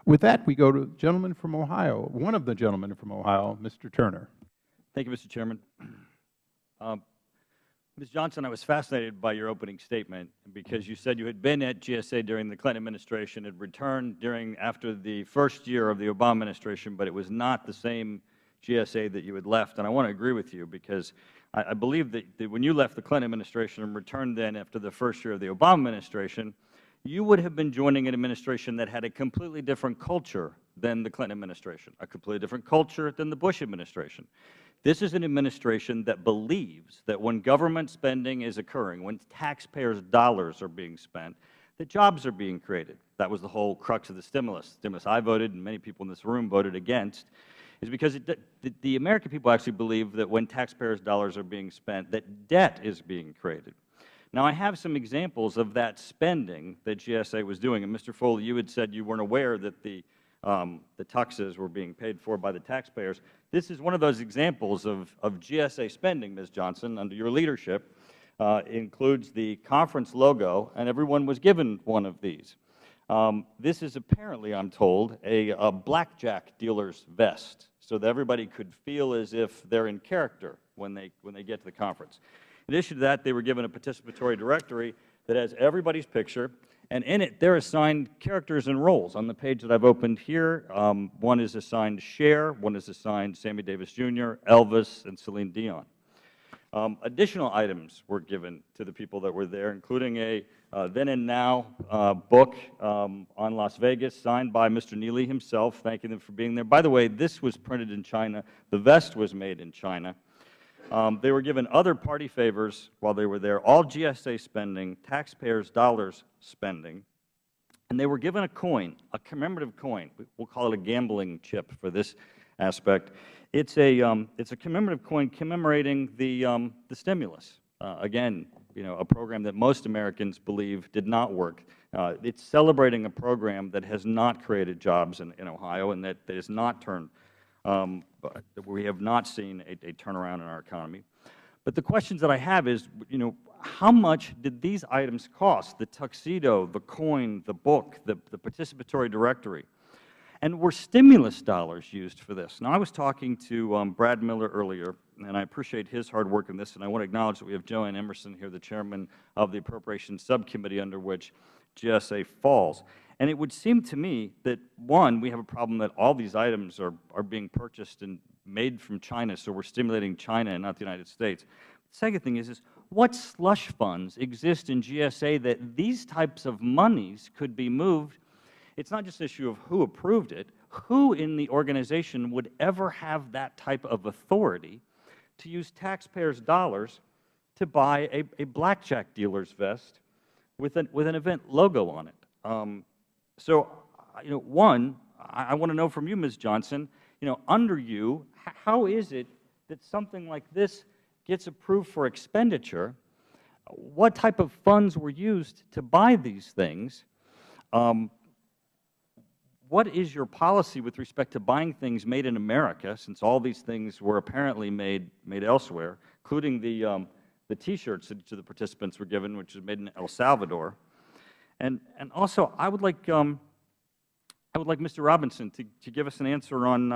With that, we go to the gentleman from Ohio, one of the gentlemen from Ohio, Mr. Turner. Thank you, Mr. Chairman. Ms. Johnson, I was fascinated by your opening statement because you said you had been at GSA during the Clinton administration, had returned after the first year of the Obama administration, but it was not the same GSA that you had left. And I want to agree with you because I believe that when you left the Clinton administration and returned then after the first year of the Obama administration, you would have been joining an administration that had a completely different culture than the Clinton administration, a completely different culture than the Bush administration. This is an administration that believes that when government spending is occurring, when taxpayers' dollars are being spent, that jobs are being created. That was the whole crux of the stimulus. Stimulus I voted and many people in this room voted against, is because the American people actually believe that when taxpayers' dollars are being spent, that debt is being created. Now, I have some examples of that spending that GSA was doing. And Mr. Foley, you had said you weren't aware that the tuxes were being paid for by the taxpayers. This is one of those examples of GSA spending, Ms. Johnson, under your leadership. Includes the conference logo, and everyone was given one of these. This is apparently, I'm told, a blackjack dealer's vest, so that everybody could feel as if they're in character when they get to the conference. In addition to that, they were given a participatory directory that has everybody's picture, and in it they're assigned characters and roles. On the page that I've opened here, one is assigned Cher, one is assigned Sammy Davis Jr., Elvis, and Celine Dion. Additional items were given to the people that were there, including a Then and Now book on Las Vegas, signed by Mr. Neely himself, thanking them for being there. By the way, this was printed in China. The vest was made in China. They were given other party favors while they were there, all GSA spending, taxpayers' dollars spending. And they were given a coin, a commemorative coin. We'll call it a gambling chip for this aspect. It's a commemorative coin commemorating the stimulus. Again, a program that most Americans believe did not work. It's celebrating a program that has not created jobs in Ohio and that has not turned. We have not seen a turnaround in our economy. But the questions that I have is, how much did these items cost? The tuxedo, the coin, the book, the participatory directory. And were stimulus dollars used for this? Now, I was talking to Brad Miller earlier, and I appreciate his hard work in this, and I want to acknowledge that we have Joanne Emerson here, the chairman of the Appropriations Subcommittee under which GSA falls. And it would seem to me that, one, we have a problem that all these items are being purchased and made from China, so we're stimulating China and not the United States. The second thing is what slush funds exist in GSA that these types of monies could be moved? It's not just an issue of who approved it. Who in the organization would ever have that type of authority to use taxpayers' dollars to buy a blackjack dealer's vest with an event logo on it? So, one, I want to know from you, Ms. Johnson, under you, how is it that something like this gets approved for expenditure? What type of funds were used to buy these things? What is your policy with respect to buying things made in America, since all these things were apparently made elsewhere, including the T-shirts that each of the participants were given, which was made in El Salvador? And also, I would like Mr. Robinson to give us an answer on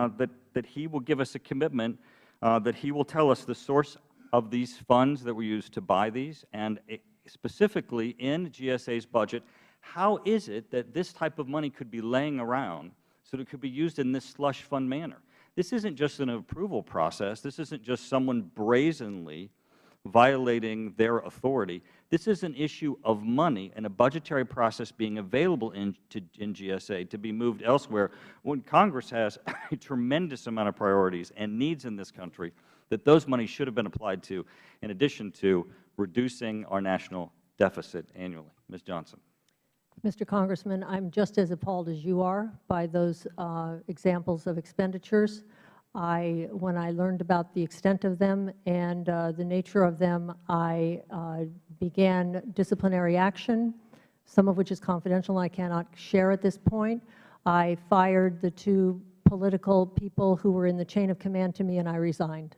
that he will give us a commitment that he will tell us the source of these funds that were used to buy these, and specifically in GSA's budget, how is it that this type of money could be laying around so that it could be used in this slush fund manner? This isn't just an approval process. This isn't just someone brazenly violating their authority. This is an issue of money and a budgetary process being available in GSA to be moved elsewhere when Congress has a tremendous amount of priorities and needs in this country that those monies should have been applied to, in addition to reducing our national deficit annually. Ms. Johnson. Mr. Congressman, I'm just as appalled as you are by those examples of expenditures. When I learned about the extent of them and the nature of them, I began disciplinary action, some of which is confidential and I cannot share at this point. I fired the two political people who were in the chain of command to me, and I resigned.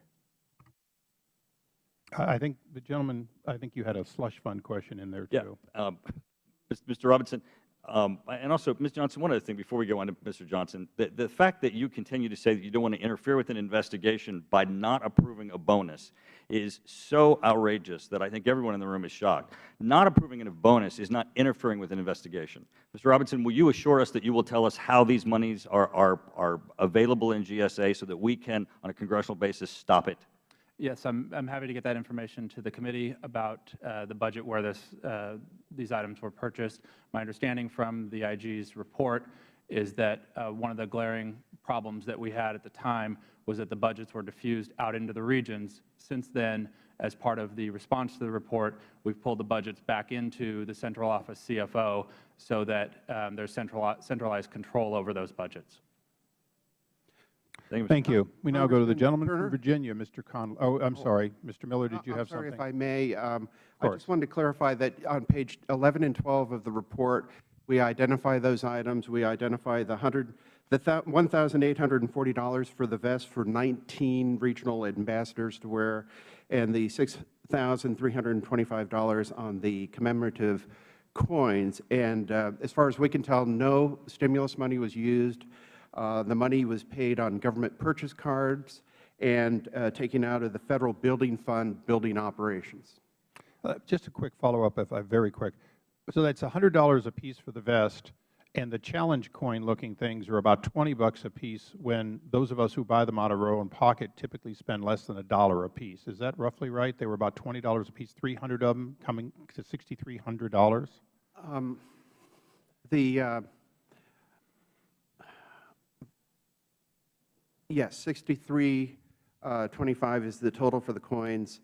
I think the gentleman, I think you had a slush fund question in there, too. Yeah. Mr. Robinson, And also, Ms. Johnson, one other thing before we go on to Mr. Johnson, the fact that you continue to say that you don't want to interfere with an investigation by not approving a bonus is so outrageous that I think everyone in the room is shocked. Not approving a bonus is not interfering with an investigation. Mr. Robinson, will you assure us that you will tell us how these monies are available in GSA so that we can, on a congressional basis, stop it? Yes, I'm happy to get that information to the committee about the budget where these items were purchased. My understanding from the IG's report is that one of the glaring problems that we had at the time was that the budgets were diffused out into the regions. Since then, as part of the response to the report, we've pulled the budgets back into the central office CFO so that there's centralized control over those budgets. Thank you. We now go to the gentleman Turner? from Virginia, Mr. Conley. Oh, I'm sorry. Mr. Miller, did you have something? I'm sorry, if I may. I course. just wanted to clarify that on page 11 and 12 of the report, we identify those items. We identify the $1,840 for the vest for 19 regional ambassadors to wear, and the $6,325 on the commemorative coins. And as far as we can tell, no stimulus money was used. The money was paid on government purchase cards and taken out of the Federal Building Fund building operations. Just a quick follow-up, very quick. So that's $100 a piece for the vest, and the challenge coin-looking things are about $20 a piece when those of us who buy them out of our own pocket typically spend less than $1 a piece. Is that roughly right? They were about $20 a piece, 300 of them coming to $6,300? Yes, 6325 is the total for the coins.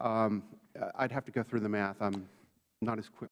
I'd have to go through the math. I'm not as quick.